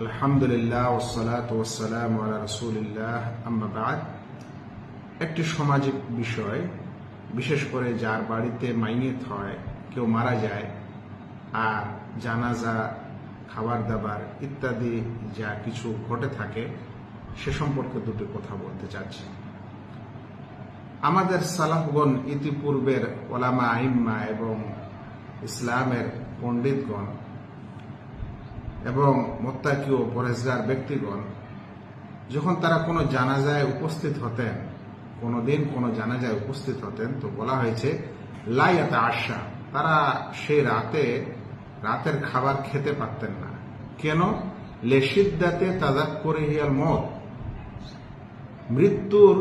আলহামদুলিল্লাহ ওয়াসসালাতু ওয়াসসালামু আলা রাসূলিল্লাহ আম্মা বা'দ। একটি সামাজিক বিষয়, বিশেষ করে যার বাড়িতে মাইয়েত হয়, কেউ মারা যায়, আর জানাজা, খাবার দাবার ইত্যাদি যা কিছু ঘটে থাকে, সে সম্পর্কে দুটি কথা বলতে চাচ্ছি। আমাদের সালাফগণ, ইতিপূর্বের ওলামা আইম্মা এবং ইসলামের পণ্ডিতগণ এবং মুত্তাকি ও পরহেজগার ব্যক্তিগণ যখন তারা কোনো জানাজায় উপস্থিত হতেন, কোনোদিন কোনো জানাজায় উপস্থিত হতেন, তো বলা হয়েছে লা ইয়াতাআশা, তারা সেই রাতের খাবার খেতে পারতেন না। কেন? লিশিদ্দাতি তাযাক্কুরিহিল মউত, মৃত্যুর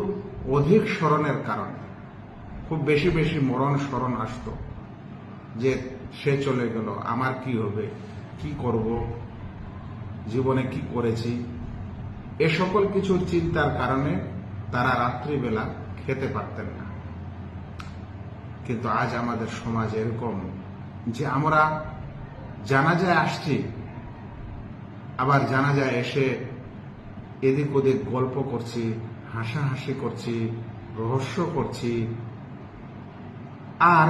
অধিক স্মরণের কারণে। খুব বেশি বেশি মরণ স্মরণ আসতো, যে সে চলে গেল, আমার কি হবে, কি করব, জীবনে কি করেছি, এ সকল কিছুর চিন্তার কারণে তারা রাত্রিবেলা খেতে পারতেন না। কিন্তু আজ আমাদের সমাজ এরকম যে আমরা জানাজায় আসছি, আবার জানাজায় এসে এদিক ওদিক গল্প করছি, হাসাহাসি করছি, রহস্য করছি, আর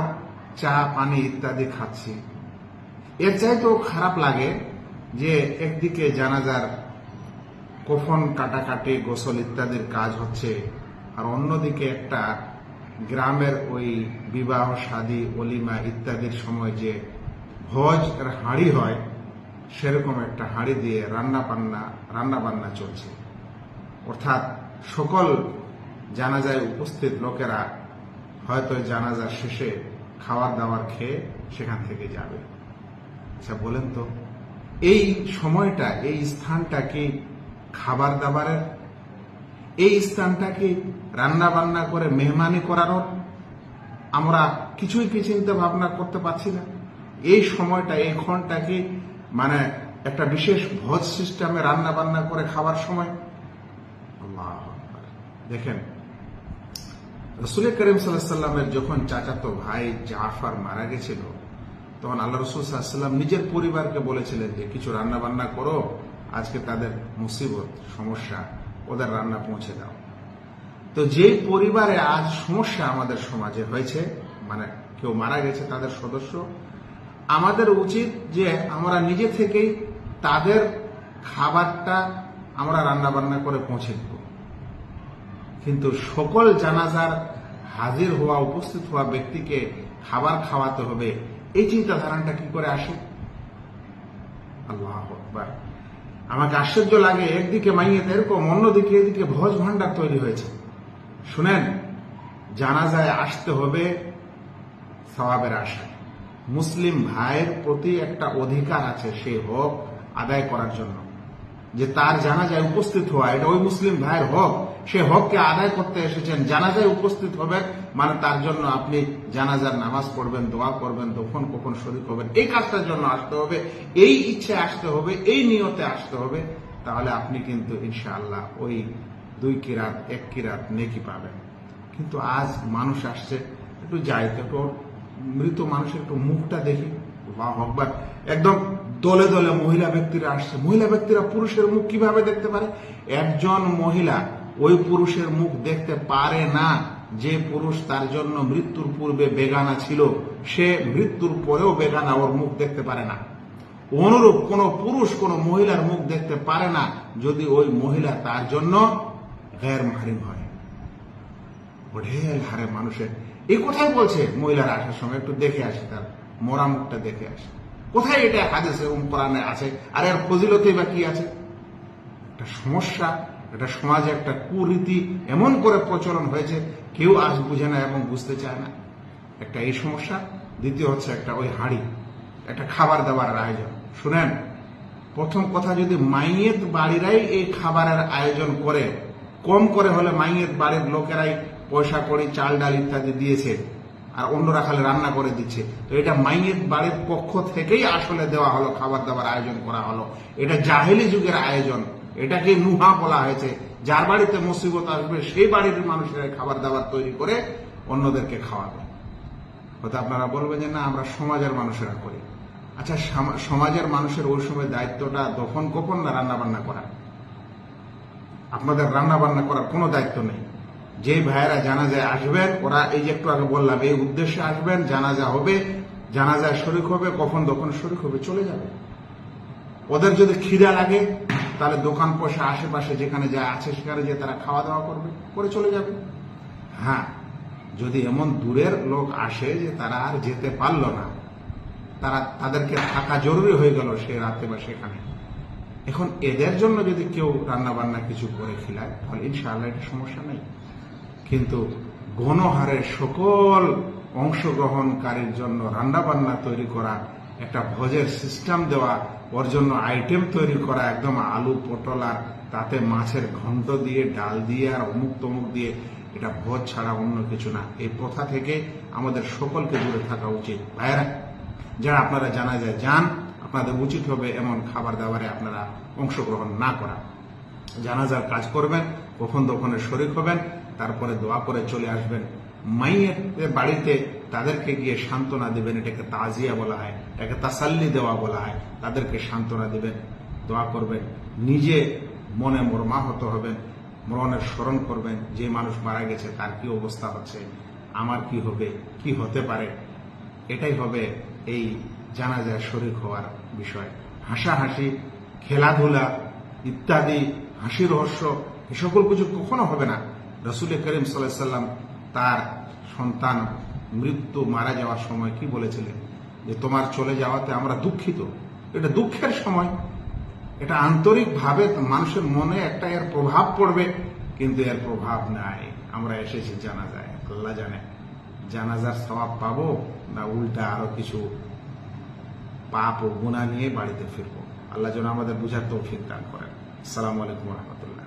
চা পানি ইত্যাদি খাচ্ছি। এর চাইতেও খারাপ লাগে যে একদিকে জানাজার কফন কাটাকাটি, গোসল ইত্যাদির কাজ হচ্ছে, আর অন্যদিকে একটা গ্রামের ওই বিবাহ, শাদী, অলিমা ইত্যাদির সময় যে ভোজ এর হাঁড়ি হয়, সেরকম একটা হাঁড়ি দিয়ে রান্না বান্না চলছে। অর্থাৎ সকল জানাজায় উপস্থিত লোকেরা হয়তো জানাজার শেষে খাবার দাবার খেয়ে সেখান থেকে যাবে। আচ্ছা বলেন তো, এই সময়টা, এই স্থানটা কি খাবার দাবারের? এই স্থানটা কি রান্না বান্না করে মেহমানি করানোর? আমরা কিছুই কি চিন্তা ভাবনা করতে পারছি না। এই সময়টা, এই ক্ষণটা কি মানে একটা বিশেষ ভোজ সিস্টেমে রান্না বান্না করে খাবার সময়? আল্লাহু আকবার। দেখেন, রাসূল করিম সাল্লাল্লাহু আলাইহি ওয়াসাল্লামের যখন চাচাতো ভাই জাফর মারা গেছিল, তখন আল্লাহ রাসূল সাল্লাল্লাহু আলাইহি ওয়াসাল্লাম নিজের পরিবারকে বলেছিলেন যে কিছু রান্না বান্না করো, আজকে তাদের মুসিবত, সমস্যা, ওদের রান্না পৌঁছে দাও। তো যেই পরিবারে আজ সমস্যা আমাদের সমাজে হয়েছে, মানে কেউ মারা গেছে, তাদের সদস্য, আমাদের উচিত যে আমরা নিজে থেকেই তাদের খাবারটা আমরা রান্না বান্না করে পৌঁছে দেব। কিন্তু সকল জানাজার হাজির হওয়া, উপস্থিত হওয়া ব্যক্তিকে খাবার খাওয়াতে হবে, এই চিন্তাধারাটা কি করে আসে? আল্লাহু আকবার। আমাকে আশ্চর্য লাগে, একদিকে মাইয়েত এরকম, অন্যদিকে এদিকে ভোজ ভান্ডার তৈরি হয়েছে। শুনেন, জানাজায় আসতে হবে সওয়াবের আশায়। মুসলিম ভাইয়ের প্রতি একটা অধিকার আছে সেই হক আদায় করার জন্য, যে তার জানাজায় উপস্থিত হওয়া, এটা ওই মুসলিম ভাইয়ের হক। সে হককে আদায় করতে এসেছেন, জানাজায় উপস্থিত হবেন, মানে তার জন্য আপনি জানাজার নামাজ পড়বেন, দোয়া করবেন, দফন কখন শরীক হবেন, এই কাজটার জন্য আসতে হবে, এই ইচ্ছে আসতে হবে, এই নিয়তে আসতে হবে। তাহলে আপনি কিন্তু ইনশাআল্লাহ ওই 2 কিরাত 1 কিরাত নেকি পাবেন। কিন্তু আজ মানুষ আসছে, একটু যাই তো, একটু মৃত মানুষের একটু মুখটা দেখি, আল্লাহু আকবার, একদম দলে দলে মহিলা ব্যক্তিরা আসছে। মহিলা ব্যক্তিরা পুরুষের মুখ কিভাবে দেখতে পারে? একজন মহিলা ওই পুরুষের মুখ দেখতে পারে না যে পুরুষ তার জন্য মৃত্যুর পূর্বে বেগানা ছিল, সে মৃত্যুর পরেও বেগানা, ওর মুখ দেখতে পারে না। অনুরূপ কোন পুরুষ কোন মহিলার মুখ দেখতে পারে না যদি ওই মহিলা তার জন্য গैर মাহরিম হয়। ঢের হারে মানুষের এই কথাই বলছে, মহিলারা আসার সময় একটু দেখে আসে, তার মরা মুখটা দেখে আসে। কোথায় এটা হাদিসে কোরআনে আছে? আর এর ফজিলতেই বা কি আছে? একটা সমস্যা, এটা সমাজে একটা কুরীতি এমন করে প্রচলন হয়েছে, কেউ আজ বুঝে না এবং বুঝতে চায় না। একটা এই সমস্যা, দ্বিতীয় হচ্ছে একটা ওই হাঁড়ি, একটা খাবার দাবারের আয়োজন। শুনেন, প্রথম কথা, যদি মাইয়েত বাড়িরাই এই খাবারের আয়োজন করে, কম করে হলে মাইয়েত বাড়ির লোকেরাই পয়সা কড়ি, চাল ডাল ইত্যাদি দিয়েছে, আর অন্যরা খালি রান্না করে দিচ্ছে, তো এটা মাইয়েত বাড়ির পক্ষ থেকেই আসলে দেওয়া হলো, খাবার দাবার আয়োজন করা হলো। এটা জাহেলি যুগের আয়োজন, এটাকে নুহা বলা হয়েছে। যার বাড়িতে মুসিবত আসবে সেই বাড়ির মানুষেরা খাবার দাবার তৈরি করে অন্যদেরকে খাওয়াবে। হয়তো আপনারা বলবেন যে না, আমরা সমাজের মানুষেরা করি। আচ্ছা, সমাজের মানুষের ওই সময় দায়িত্বটা দফন কখন না রান্না বান্না করা? আপনাদের রান্না বান্না করার কোনো দায়িত্ব নেই। যে ভাইয়েরা জানাজায় আসবেন, ওরা এই যে একটু আগে বললাম এই উদ্দেশ্যে আসবেন, জানাজা হবে, জানাজায় শরীক হবে, কখন দফন শরীক হবে, চলে যাবে। ওদের যদি খিদা লাগে তাহলে দোকান পয়সা আশেপাশে যেখানে যা আছে সেখানে যে তারা খাওয়া দাওয়া করবে, করে চলে যাবে। হ্যাঁ, যদি এমন দূরের লোক আসে যে তারা আর যেতে পারলো না, তাদেরকে থাকা জরুরি হয়ে গেল সে রাতে বা সেখানে, এখন এদের জন্য যদি কেউ রান্না বান্না কিছু করে খিলায় তাহলে ইনশাআল্লাহ এটা সমস্যা নেই। কিন্তু গণহারে সকল অংশগ্রহণকারীর জন্য রান্না বান্না তৈরি করা, একটা ভোজের সিস্টেম দেওয়া, ওর জন্য আইটেম তৈরি করা, একদম আলু পটল আর তাতে মাছের ঘন্ট দিয়ে, ডাল দিয়ে আর অমুক তমুক দিয়ে, এটা ভোজ ছাড়া অন্য কিছু না। এই প্রথা থেকে আমাদের সকলকে দূরে থাকা উচিত। ভাইয়েরা, যারা আপনারা জানাজায় যান, আপনাদের উচিত হবে এমন খাবার দাবারে আপনারা অংশগ্রহণ না করা। জানাজার কাজ করবেন, কখন দফনের শরীক হবেন, তারপরে দোয়া করে চলে আসবেন। মাইয়ের বাড়িতে তাদেরকে গিয়ে সান্ত্বনা দেবেন, এটাকে তাজিয়া বলা হয়, এটাকে তাসাল্লি দেওয়া বলা হয়। তাদেরকে সান্ত্বনা দেবেন, দোয়া করবেন, নিজে মনে মর্মাহত হবেন, মরণের স্মরণ করবেন, যে মানুষ মারা গেছে তার কি অবস্থা হচ্ছে, আমার কি হবে, কি হতে পারে। এটাই হবে এই জানাজায় শরীক হওয়ার বিষয়। হাসাহাসি, খেলাধুলা ইত্যাদি, হাসি রহস্য, এ সকল কিছু কখনো হবে না। রসুল করিম সাল্লাল্লাহু আলাইহি ওয়াসাল্লাম তার সন্তান মৃত্যু মারা যাওয়ার সময় কি বলেছিলেন, যে তোমার চলে যাওয়াতে আমরা দুঃখিত। এটা দুঃখের সময়, এটা আন্তরিকভাবে মানুষের মনে একটা এর প্রভাব পড়বে, কিন্তু এর প্রভাব নাই। আমরা এসেছি জানাজায়, আল্লাহ জানে জানাজার সওয়াব পাবো না উল্টা আরো কিছু পাপ ও গুনাহ নিয়ে বাড়িতে ফিরবো। আল্লাহ যেন আমাদের বুঝার তৌফিক দান করেন। আসসালামু আলাইকুম ওয়া রাহমাতুল্লাহ।